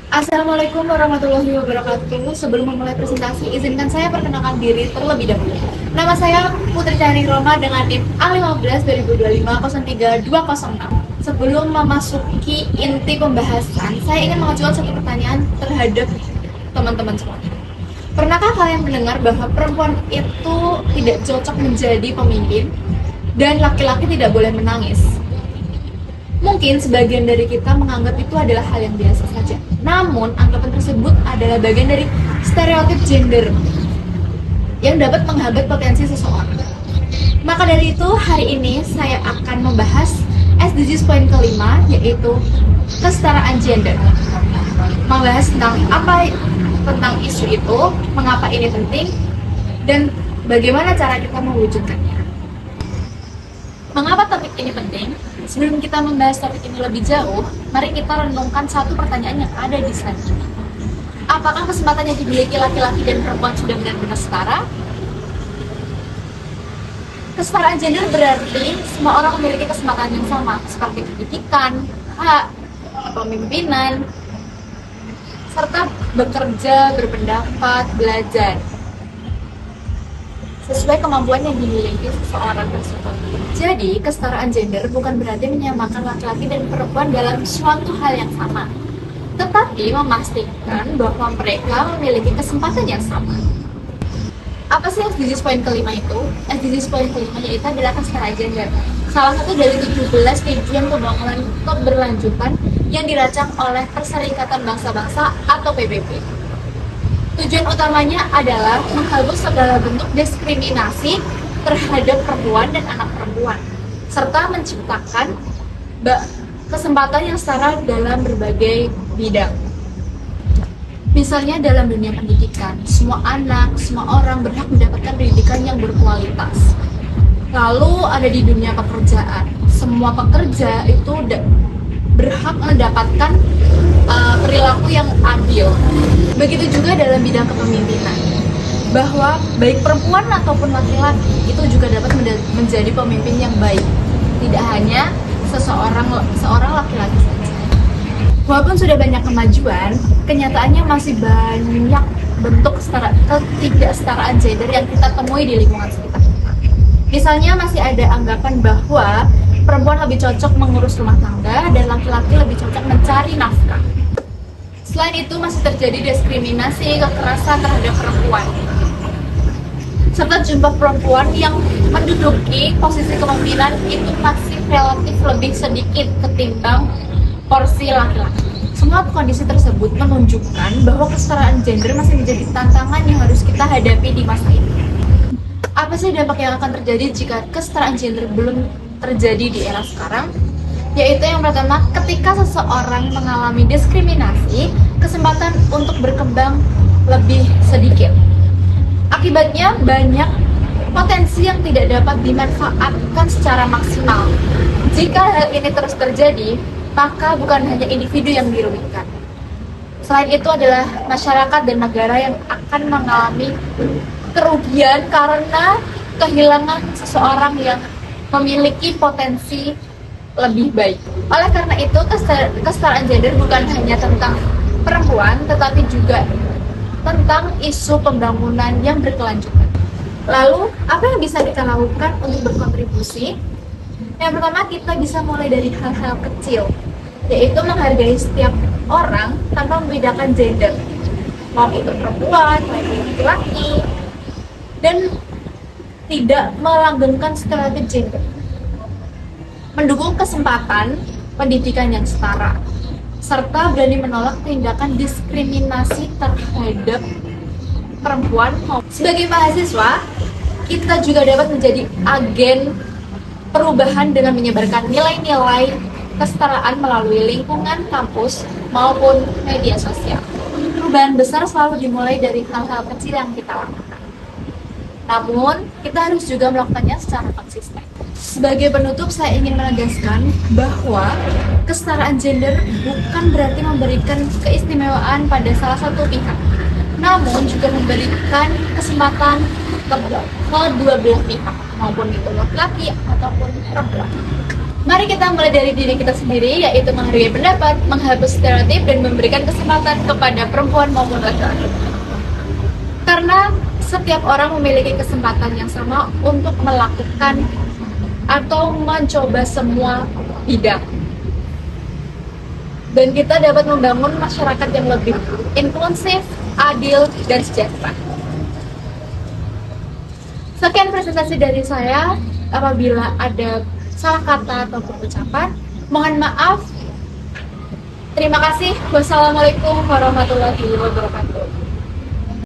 Assalamualaikum warahmatullahi wabarakatuh. Sebelum memulai presentasi, izinkan saya perkenalkan diri terlebih dahulu. Nama saya Putri Cahri Roma dengan NIM A15 2025 03 206. Sebelum memasuki inti pembahasan, saya ingin mengajukan satu pertanyaan terhadap teman-teman semua. Pernahkah kalian mendengar bahwa perempuan itu tidak cocok menjadi pemimpin dan laki-laki tidak boleh menangis? Mungkin sebagian dari kita menganggap itu adalah hal yang biasa saja. Namun, anggapan tersebut adalah bagian dari stereotip gender yang dapat menghambat potensi seseorang. Maka dari itu, hari ini saya akan membahas SDGs poin kelima, yaitu kesetaraan gender. Membahas tentang isu itu, mengapa ini penting, dan bagaimana cara kita mewujudkannya. Mengapa topik ini penting? Sebelum kita membahas topik ini lebih jauh, mari kita renungkan satu pertanyaan yang ada di slide ini. Apakah kesempatan yang dimiliki laki-laki dan perempuan sudah benar-benar setara? Kesetaraan gender berarti semua orang memiliki kesempatan yang sama, seperti pendidikan, hak, kepemimpinan, serta bekerja, berpendapat, belajar sesuai kemampuan yang dimiliki seseorang tersebut. Jadi, kesetaraan gender bukan berarti menyamakan laki-laki dan perempuan dalam suatu hal yang sama, tetapi memastikan bahwa mereka memiliki kesempatan yang sama. Apa sih SDGs poin kelima itu? SDGs poin kelima yaitu adalah kesetaraan gender. Salah satu dari 17 tujuan pembangunan keberlanjutan yang dirancang oleh Perserikatan Bangsa-Bangsa atau PBB. Tujuan utamanya adalah menghapus segala bentuk diskriminasi terhadap perempuan dan anak perempuan, serta menciptakan kesempatan yang setara dalam berbagai bidang. Misalnya dalam dunia pendidikan, semua anak, semua orang berhak mendapatkan pendidikan yang berkualitas. Lalu ada di dunia pekerjaan, semua pekerja itu berhak mendapatkan perilaku yang adil. Begitu juga dalam bidang kepemimpinan, bahwa baik perempuan ataupun laki-laki itu juga dapat menjadi pemimpin yang baik, tidak hanya seorang laki-laki saja. Walaupun sudah banyak kemajuan, kenyataannya masih banyak bentuk ketidaksetaraan gender yang kita temui di lingkungan sekitar kita. Misalnya masih ada anggapan bahwa perempuan lebih cocok mengurus rumah tangga dan laki-laki lebih cocok mencari nafkah. Selain itu masih terjadi diskriminasi, kekerasan terhadap perempuan, serta jumlah perempuan yang menduduki posisi kepemimpinan itu masih relatif lebih sedikit ketimbang porsi laki-laki. Semua kondisi tersebut menunjukkan bahwa kesetaraan gender masih menjadi tantangan yang harus kita hadapi di masa ini. Apa sih dampak yang akan terjadi jika kesetaraan gender belum terjadi di era sekarang? Yaitu yang pertama, ketika seseorang mengalami diskriminasi, kesempatan untuk berkembang lebih sedikit. Akibatnya banyak potensi yang tidak dapat dimanfaatkan secara maksimal. Jika hal ini terus terjadi, maka bukan hanya individu yang dirugikan. Selain itu adalah masyarakat dan negara yang akan mengalami kerugian karena kehilangan seseorang yang memiliki potensi lebih baik. Oleh karena itu, kesetaraan gender bukan hanya tentang perempuan, tetapi juga tentang isu pembangunan yang berkelanjutan. Lalu, apa yang bisa kita lakukan untuk berkontribusi? Yang pertama, kita bisa mulai dari hal-hal kecil, yaitu menghargai setiap orang tanpa membedakan gender, mau itu perempuan, mau itu laki-laki, dan tidak melanggengkan stereotip gender. Mendukung kesempatan pendidikan yang setara, serta berani menolak tindakan diskriminasi terhadap perempuan. Sebagai mahasiswa, kita juga dapat menjadi agen perubahan dengan menyebarkan nilai-nilai kesetaraan melalui lingkungan kampus maupun media sosial. Perubahan besar selalu dimulai dari hal-hal kecil yang kita lakukan. Namun, kita harus juga melakukannya secara konsisten. Sebagai penutup, saya ingin menegaskan bahwa kesetaraan gender bukan berarti memberikan keistimewaan pada salah satu pihak, namun juga memberikan kesempatan kedua belah pihak, maupun itu laki-laki ataupun perempuan. Mari kita mulai dari diri kita sendiri, yaitu menghargai pendapat, menghapus stereotip, dan memberikan kesempatan kepada perempuan maupun laki-laki. Karena setiap orang memiliki kesempatan yang sama untuk melakukan atau mencoba semua bidang. Dan kita dapat membangun masyarakat yang lebih inklusif, adil, dan sejahtera. Sekian presentasi dari saya. Apabila ada salah kata atau ucapan, mohon maaf. Terima kasih. Wassalamualaikum warahmatullahi wabarakatuh.